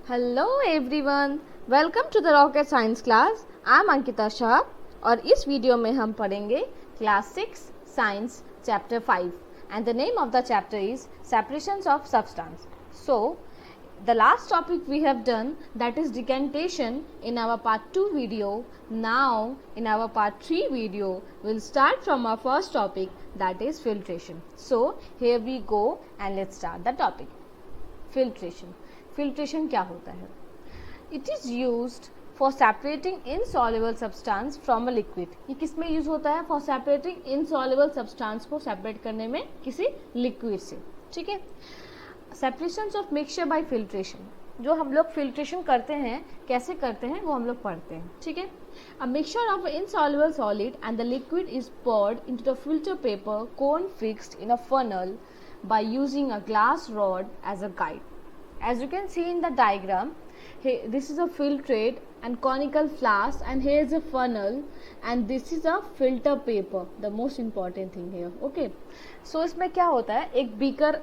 Hello everyone, welcome to the rocket science class. I am Ankita Shah और इस video में हम पढ़ेंगे class 6 science chapter 5 and the name of the chapter is separations of substance. So the last topic we have done, that is decantation, in our part 2 video. Now in our part 3 video we'll start from our first topic, that is filtration. So here we go and let's start the topic. Filtration क्या होता है? It is used for separating insoluble substance from a liquid. ये किस में use होता है? For separating insoluble substance को separate करने में किसी लिक्विड से, ठीक है। Separations of mixture by filtration, जो हम लोग फिल्ट्रेशन करते हैं, कैसे करते हैं वो हम लोग पढ़ते हैं, ठीक है। A mixture of insoluble solid and the liquid is poured into the filter paper cone fixed in a funnel by using a glass rod as a guide. As you can see in the diagram, this is a filtrate and conical flask, and here is a funnel, and this is a filter paper, the most important thing here, okay. So इसमें क्या होता है, एक beaker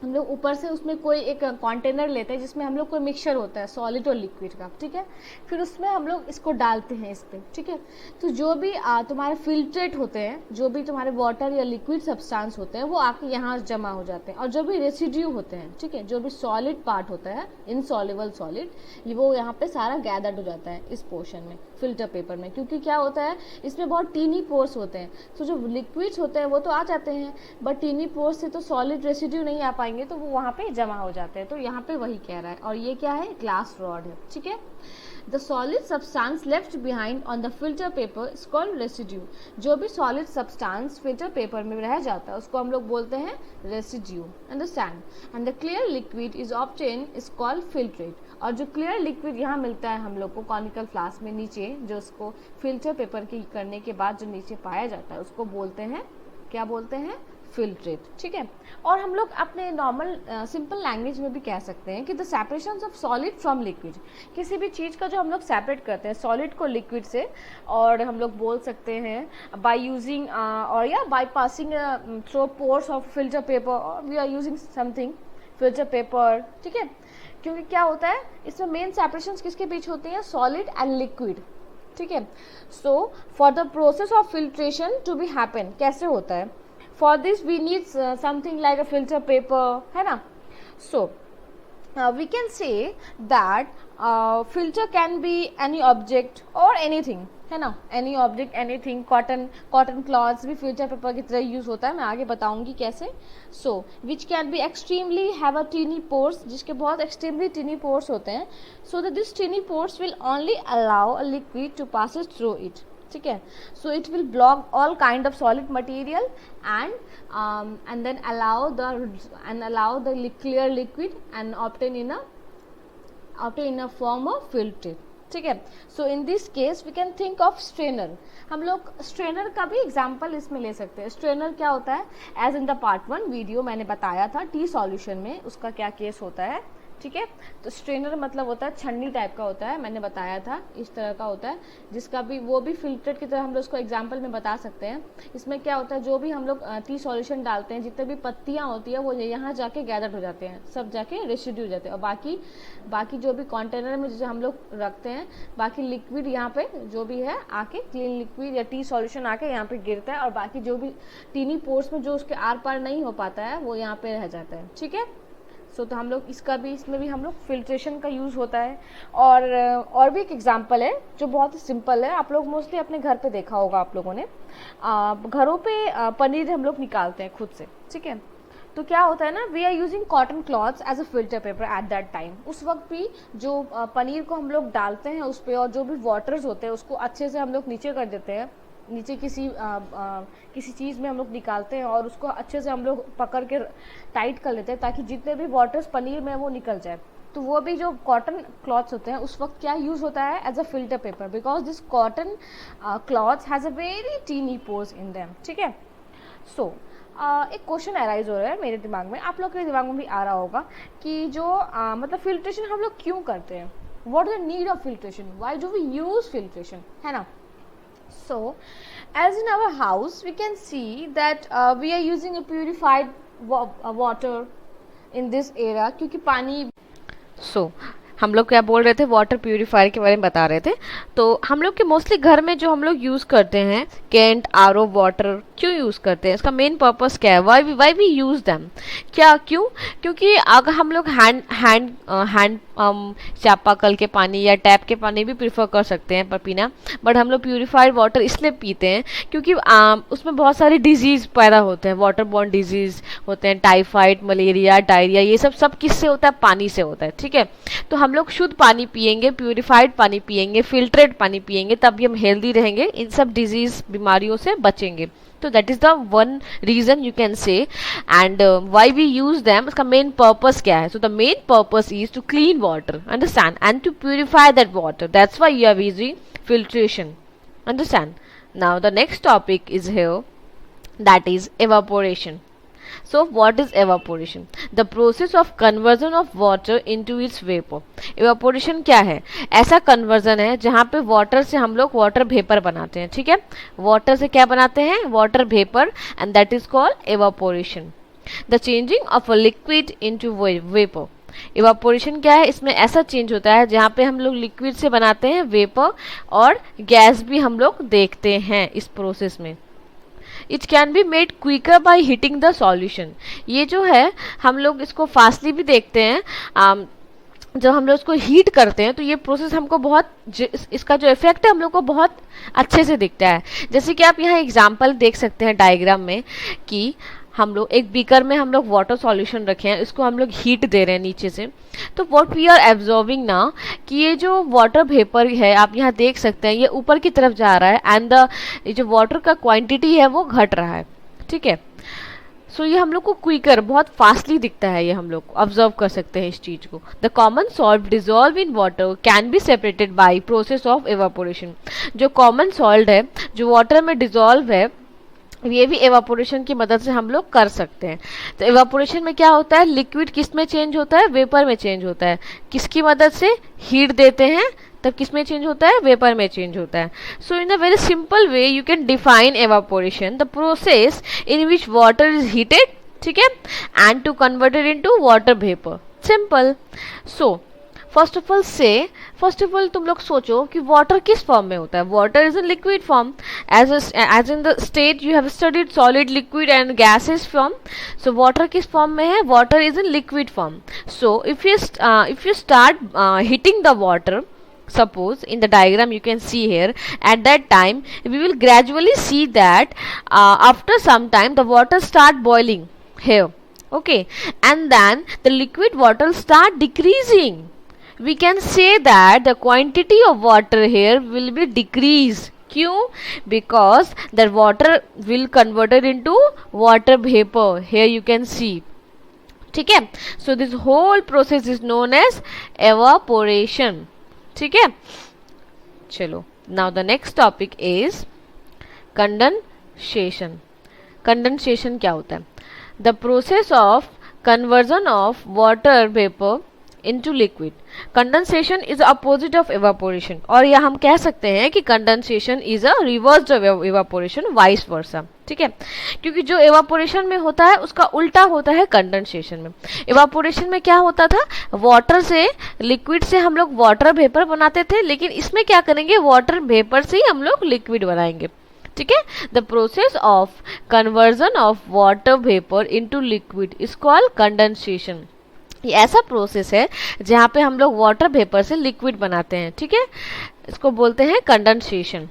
हम लोग ऊपर से उसमें कोई एक कंटेनर लेते हैं जिसमें हम लोग कोई मिक्सचर होता है सॉलिड और लिक्विड का, ठीक है। फिर उसमें हम लोग इसको डालते हैं इस पर, ठीक है। तो जो भी तुम्हारे फिल्ट्रेट होते हैं, जो भी तुम्हारे वाटर या लिक्विड सब्सटेंस होते हैं, वो आके यहाँ जमा हो जाते हैं। और जो भी रेसिड्यू होते हैं, ठीक है, जो भी सॉलिड पार्ट होता है, इनसॉल्युबल सॉलिड, वो यहाँ पे सारा गैदर्ड हो जाता है इस पोर्शन में, फिल्टर पेपर में। क्योंकि क्या होता है, इसमें बहुत टीनी पोर्स होते हैं, तो जो लिक्विड्स होते हैं वो तो आ जाते हैं, बट टीनी पोर्स से तो सॉलिड रेसिड्यू नहीं आ पाएंगे, तो वो वहाँ पे जमा हो जाते हैं। तो यहाँ पे वही कह रहा है। और ये क्या है, ग्लास रॉड है, ठीक है। The solid substance left behind on the filter paper is called residue. जो भी सॉलिड सब्सटेंस फिल्टर पेपर में रह जाता है उसको हम लोग बोलते हैं residue, understand. And the clear liquid is obtain is called filtrate. और जो क्लियर लिक्विड यहाँ मिलता है हम लोग को कॉनिकल फ्लास्क में नीचे, जो उसको फिल्टर पेपर की करने के बाद जो नीचे पाया जाता है, उसको बोलते हैं, क्या बोलते हैं, फिल्ट्रेट, ठीक है। और हम लोग अपने नॉर्मल सिंपल लैंग्वेज में भी कह सकते हैं कि the separations of solid from liquid, किसी भी चीज़ का जो हम लोग सेपरेट करते हैं सॉलिड को लिक्विड से, और हम लोग बोल सकते हैं बाय यूजिंग और या by passing through pores of filter paper, और we are using something filter paper, ठीक है। क्योंकि क्या होता है, इसमें मेन सेपरेशंस किसके बीच होती हैं, सॉलिड एंड लिक्विड, ठीक है। So for the process of filtration to be happen, कैसे होता है, for this we need something like a filter paper, है ना। So we can say that filter can be any object or anything, है ना, any object anything। cotton cloths भी filter paper की तरह यूज होता है, मैं आगे बताऊंगी कैसे। So which can be extremely have a teeny pores, जिसके बहुत extremely teeny pores होते हैं, so that this teeny pores will only allow a liquid to passes through it, ठीक है। So it will block all kind of solid material and then allow the clear liquid and obtain in a form of filtrate, ठीक है। So in this case we can think of strainer. हम लोग strainer का भी example इसमें ले सकते हैं। स्ट्रेनर क्या होता है, as in the part 1 video मैंने बताया था टी सॉल्यूशन में उसका क्या केस होता है, ठीक है। तो स्ट्रेनर मतलब होता है छन्नी टाइप का होता है, मैंने बताया था इस तरह का होता है, जिसका भी वो भी फिल्ट्रेट की तरह हम लोग उसको एग्जांपल में बता सकते हैं। इसमें क्या होता है, जो भी हम लोग टी सॉल्यूशन डालते हैं, जितने भी पत्तियां होती है वो यहाँ जाके गैदर हो जाते हैं, सब जाके रेसिड्यू हो जाते हैं। और बाकी जो भी कंटेनर में जो हम लोग रखते हैं, बाकी लिक्विड यहाँ पे जो भी है आके क्लीन लिक्विड या टी सॉल्यूशन आके यहाँ पे गिरता है, और बाकी जो भी टीनी पोर्स में जो उसके आर पार नहीं हो पाता है वो यहाँ पे रह जाता है, ठीक है। सो तो हम लोग इसमें भी हम लोग फिल्ट्रेशन का यूज़ होता है। और भी एक एग्जांपल है जो बहुत ही सिंपल है, आप लोग मोस्टली अपने घर पे देखा होगा आप लोगों ने, घरों पे पनीर हम लोग निकालते हैं खुद से, ठीक है। तो क्या होता है ना, we are using cotton cloths as a filter paper at that time. उस वक्त भी जो पनीर को हम लोग डालते हैं उस पर, और जो भी वाटर्स होते हैं उसको अच्छे से हम लोग नीचे कर देते हैं, नीचे किसी चीज़ में हम लोग निकालते हैं, और उसको अच्छे से हम लोग पकड़ के टाइट कर लेते हैं ताकि जितने भी वाटर्स पनीर में वो निकल जाए। तो वो भी जो कॉटन क्लॉथ्स होते हैं उस वक्त क्या यूज़ होता है, as a filter paper, because this cotton cloths has a very tiny pores in them, ठीक है। सो एक क्वेश्चन अराइज हो रहा है मेरे दिमाग में, आप लोग के दिमाग में भी आ रहा होगा कि जो मतलब फिल्ट्रेशन हम लोग क्यों करते हैं, what is the need of filtration, why do we use filtration, है ना। So as in our house we can see that we are using a purified water in this era, क्योंकि पानी हम लोग क्या बोल रहे थे, वाटर प्यूरिफायर के बारे में बता रहे थे। तो हम लोग के मोस्टली घर में जो हम लोग यूज़ करते हैं कैंट आरओ वाटर, क्यों यूज़ करते हैं, इसका मेन पर्पस क्या है, वाई वी यूज़ दैम, क्या क्यों, क्योंकि अगर हम लोग हैंड हैंड हैंड चापाकल के पानी या टैप के पानी भी प्रीफर कर सकते हैं पर पीना, बट हम लोग प्यूरिफाइड वाटर इसलिए पीते हैं क्योंकि उसमें बहुत सारी डिजीज़ पैदा होते हैं, वाटर बॉर्न डिजीज़ होते हैं, टाइफाइड, मलेरिया, डायरिया, ये सब किससे होता है, पानी से होता है। ठीक है, तो हम लोग शुद्ध पानी पियेंगे, प्यूरिफाइड पानी पियेंगे, फिल्ट्रेड पानी पियेंगे, तभी हम हेल्दी रहेंगे, इन सब डिजीज़ बीमारियों से बचेंगे। तो that is the one reason you can say, and why we use them, इसका मेन पर्पस क्या है, so the main purpose is to clean water, understand, and to purify that water, that's why you are using filtration, understand. Now the next topic is here, that is evaporation. So what is evaporation? The process of conversion of water into its vapor. evaporation क्या है, ऐसा conversion है जहाँ पे water से हम लोग water vapor बनाते हैं। ठीक है, water से क्या बनाते हैं, water vapor, and that is called evaporation. The changing of a liquid into vapor. Evaporation क्या है, इसमें ऐसा चेंज होता है जहाँ पे हम लोग लिक्विड से बनाते हैं वेपर, और गैस भी हम लोग देखते हैं इस प्रोसेस में। It can be made quicker by heating the solution. ये जो है हम लोग इसको फास्टली भी देखते हैं, जब हम लोग इसको हीट करते हैं तो ये प्रोसेस हमको बहुत, इसका जो इफेक्ट है हम लोग को बहुत अच्छे से दिखता है। जैसे कि आप यहाँ एग्जाम्पल देख सकते हैं डायग्राम में कि हम लोग एक बीकर में हम लोग वाटर सॉल्यूशन रखे हैं, इसको हम लोग हीट दे रहे हैं नीचे से। तो व्हाट वी आर एब्जॉर्बिंग ना, कि ये जो वाटर वेपर है आप यहाँ देख सकते हैं ये ऊपर की तरफ जा रहा है, एंड ये जो वाटर का क्वांटिटी है वो घट रहा है। ठीक है, सो ये हम लोग को क्विकर, बहुत फास्टली दिखता है, ये हम लोग ऑब्जर्व कर सकते हैं इस चीज को। The common salt dissolve in water can be separated by process of evaporation. जो कॉमन सॉल्ट है जो वाटर में डिजोल्व है, ये भी एवापोरेशन की मदद से हम लोग कर सकते हैं। तो एवापोरेशन में क्या होता है, लिक्विड किस में चेंज होता है, वेपर में चेंज होता है। किसकी मदद से, हीट देते हैं तब किस में चेंज होता है, वेपर में चेंज होता है। So in a very simple way you can define evaporation, the process in which water is heated, ठीक है, and to converted into water vapour, simple. So first of all तुम लोग सोचो कि वाटर किस फॉर्म में होता है, water is in liquid form, as in the state you have studied solid, liquid and gases form. So water किस form में है, water is in liquid form. So if you start heating the water, suppose in the diagram you can see here, at that time we will gradually see that after some time the water start boiling here, okay, and then the liquid water start decreasing. We can say that the quantity of water here will be decreased. क्यों? Because the water will converted into water vapor. Here you can see. ठीक है, so this whole process is known as evaporation. ठीक है, चलो, now the next topic is condensation. Condensation क्या होता है, the process of conversion of water vapour into liquid. Condensation is opposite of evaporation, और या हम कह सकते हैं कि condensation is a reverse of evaporation, vice versa. ठीक है, क्योंकि जो एवापोरेशन में होता है उसका उल्टा होता है कंडेंसेशन में। एवापोरेशन में क्या होता था, वाटर से, लिक्विड से हम लोग वाटर वेपर बनाते थे, लेकिन इसमें क्या करेंगे, वाटर वेपर से ही हम लोग लिक्विड बनाएंगे। ठीक है, the process of conversion of water vapour into liquid is called condensation. ये ऐसा प्रोसेस है जहाँ पे हम लोग वाटर वेपर से लिक्विड बनाते हैं। ठीक है, इसको बोलते हैं कंडेंसेशन।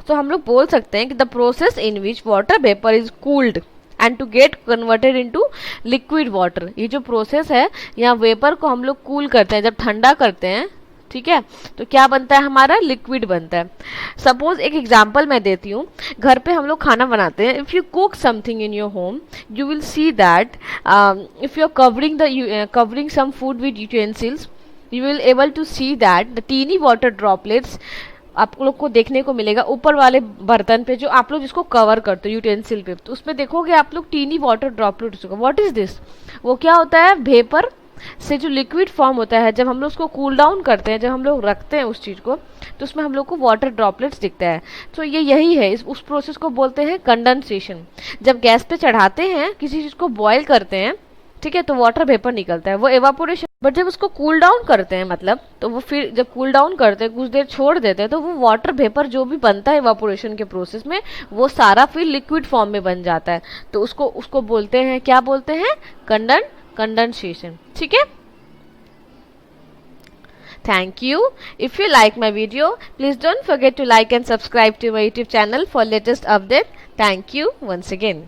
तो हम लोग बोल सकते हैं कि the process in which water vapour is cooled and to get converted into liquid water. ये जो प्रोसेस है, यहाँ वेपर को हम लोग कूल करते हैं, जब ठंडा करते हैं, ठीक है, तो क्या बनता है, हमारा लिक्विड बनता है। सपोज एक एग्जांपल मैं देती हूँ, घर पे हम लोग खाना बनाते हैं। If you cook something in your home, you will see that if you are covering some food with utensils, you will able to see that the tiny water droplets आप लोग को देखने को मिलेगा ऊपर वाले बर्तन पे, जो आप लोग जिसको कवर करते हो यूटेंसिल पे, तो उसमें देखोगे आप लोग tiny water droplets. What is this, वो क्या होता है, वेपर से जो लिक्विड फॉर्म होता है, जब हम लोग उसको कूल डाउन करते हैं, जब हम लोग रखते हैं उस चीज़ को, तो उसमें हम लोग को वाटर ड्रॉपलेट्स दिखता है। तो ये यही है, उस प्रोसेस को बोलते हैं कंडेंसेशन। जब गैस पे चढ़ाते हैं, किसी चीज़ को बॉयल करते हैं, ठीक है, तो वाटर वेपर निकलता है, वो एवापोरेशन। बट जब उसको कूल डाउन करते हैं, मतलब तो वो फिर जब कूल डाउन करते हैं, कुछ देर छोड़ देते हैं, तो वो वाटर वेपर जो भी बनता है एवापोरेशन के प्रोसेस में, वो सारा फिर लिक्विड फॉर्म में बन जाता है। तो उसको उसको बोलते हैं, क्या बोलते हैं, कंडेंसेशन। ठीक है, thank you. If you like my video, please don't forget to like and subscribe to my YouTube channel for latest update. Thank you once again.